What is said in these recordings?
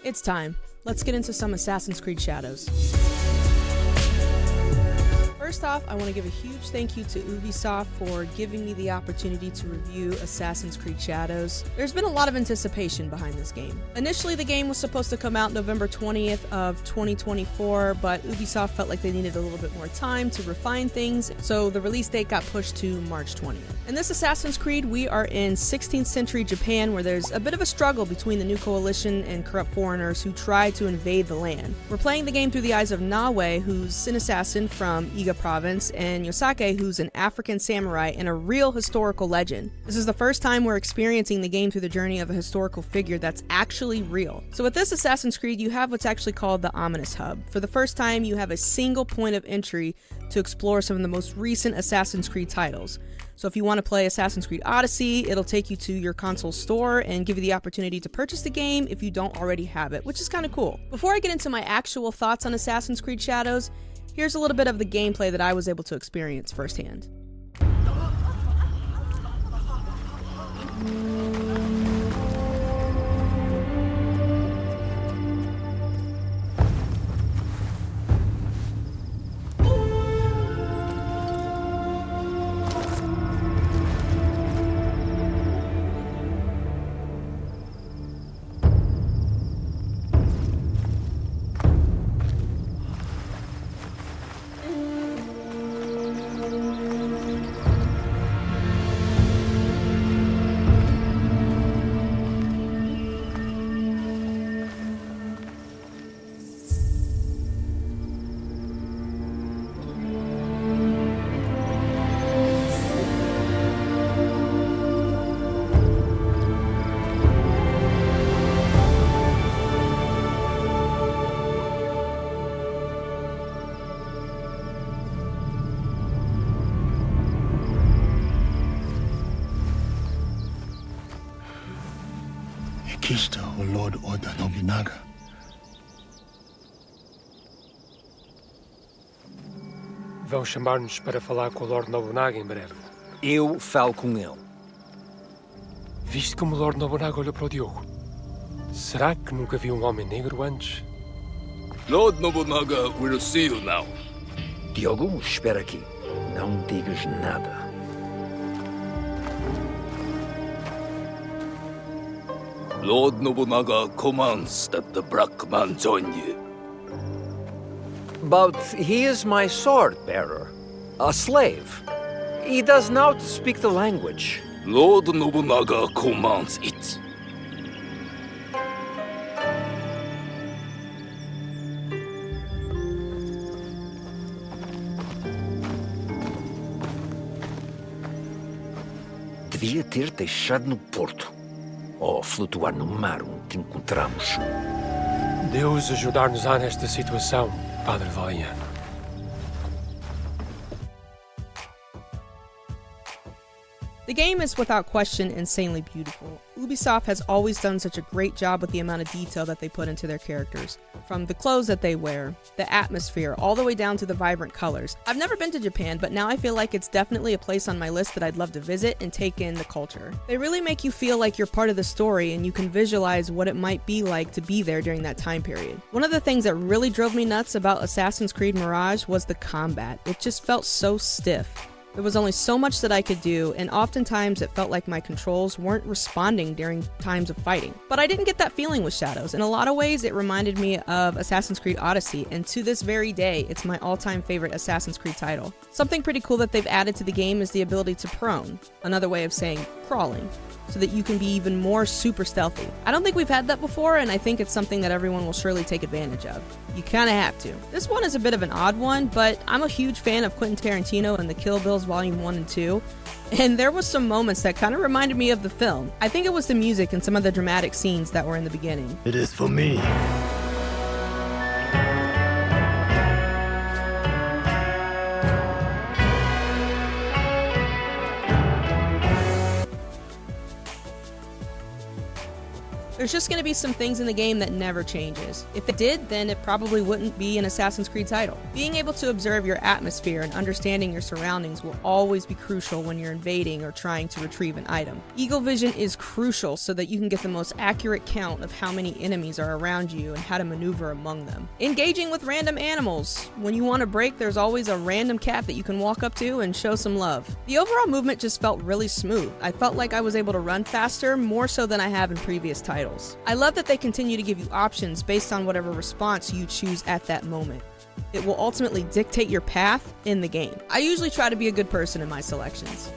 It's time. Let's get into some Assassin's Creed Shadows. First off, I want to give a huge thank you to Ubisoft for giving me the opportunity to review Assassin's Creed Shadows. There's been a lot of anticipation behind this game. Initially, the game was supposed to come out November 20th of 2024, but Ubisoft felt like they needed a little bit more time to refine things, so the release date got pushed to March 20th. In this Assassin's Creed, we are in 16th century Japan, where there's a bit of a struggle between the new coalition and corrupt foreigners who try to invade the land. We're playing the game through the eyes of Nawe, who's an assassin from Iga Province, and Yosake, who's an African samurai and a real historical legend. This is the first time we're experiencing the game through the journey of a historical figure that's actually real. So with this Assassin's Creed, you have what's actually called the Ominous Hub. For the first time, you have a single point of entry to explore some of the most recent Assassin's Creed titles. So if you want to play Assassin's Creed Odyssey, it'll take you to your console store and give you the opportunity to purchase the game if you don't already have it, which is kind of cool. Before I get into my actual thoughts on Assassin's Creed Shadows, here's a little bit of the gameplay that I was able to experience firsthand. Kista, O Lord Oda Nobunaga. Vão chamar-nos para falar com o Lord Nobunaga em breve. Eu falo com ele. Viste como o Lord Nobunaga olhou para o Diogo? Será que nunca viu um homem negro antes? Lord Nobunaga will see you now. Diogo, espera aqui. Não digas nada. Lord Nobunaga commands that the black man join you. But he is my sword bearer, a slave. He does not speak the language. Lord Nobunaga commands it. Devia ter deixado no porto. Ou flutuar no mar onde te encontramos. Deus ajudar-nos-á nesta situação, Padre Valiant. The game is without question insanely beautiful. Ubisoft has always done such a great job with the amount of detail that they put into their characters. From the clothes that they wear, the atmosphere, all the way down to the vibrant colors. I've never been to Japan, but now I feel like it's definitely a place on my list that I'd love to visit and take in the culture. They really make you feel like you're part of the story and you can visualize what it might be like to be there during that time period. One of the things that really drove me nuts about Assassin's Creed Mirage was the combat. It just felt so stiff. There was only so much that I could do, and oftentimes it felt like my controls weren't responding during times of fighting. But I didn't get that feeling with Shadows. In a lot of ways, it reminded me of Assassin's Creed Odyssey, and to this very day, it's my all-time favorite Assassin's Creed title. Something pretty cool that they've added to the game is the ability to prone, another way of saying crawling, so that you can be even more super stealthy. I don't think we've had that before, and I think it's something that everyone will surely take advantage of. You kinda have to. This one is a bit of an odd one, but I'm a huge fan of Quentin Tarantino and the Kill Bills Volume 1 and 2, and there was some moments that kind of reminded me of the film. I think it was the music and some of the dramatic scenes that were in the beginning. It is for me. There's just going to be some things in the game that never changes. If it did, then it probably wouldn't be an Assassin's Creed title. Being able to observe your atmosphere and understanding your surroundings will always be crucial when you're invading or trying to retrieve an item. Eagle vision is crucial so that you can get the most accurate count of how many enemies are around you and how to maneuver among them. Engaging with random animals. When you want a break, there's always a random cat that you can walk up to and show some love. The overall movement just felt really smooth. I felt like I was able to run faster, more so than I have in previous titles. I love that they continue to give you options based on whatever response you choose at that moment. It will ultimately dictate your path in the game. I usually try to be a good person in my selections.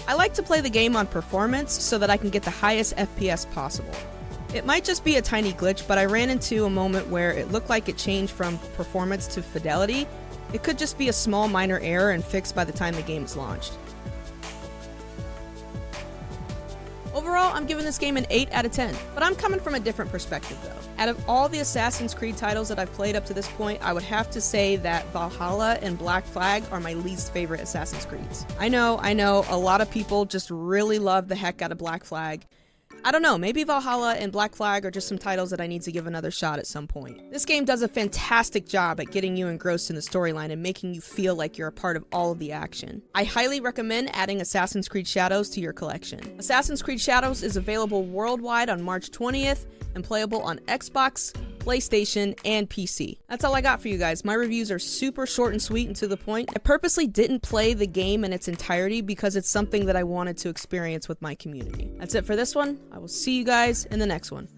I like to play the game on performance so that I can get the highest FPS possible. It might just be a tiny glitch, but I ran into a moment where it looked like it changed from performance to fidelity. It could just be a small minor error and fixed by the time the game is launched. Overall, I'm giving this game an 8 out of 10, but I'm coming from a different perspective though. Out of all the Assassin's Creed titles that I've played up to this point, I would have to say that Valhalla and Black Flag are my least favorite Assassin's Creeds. I know, a lot of people just really love the heck out of Black Flag. I don't know, maybe Valhalla and Black Flag are just some titles that I need to give another shot at some point. This game does a fantastic job at getting you engrossed in the storyline and making you feel like you're a part of all of the action. I highly recommend adding Assassin's Creed Shadows to your collection. Assassin's Creed Shadows is available worldwide on March 20th and playable on Xbox, PlayStation, and PC. That's all I got for you guys. My reviews are super short and sweet and to the point. I purposely didn't play the game in its entirety because it's something that I wanted to experience with my community. That's it for this one. I will see you guys in the next one.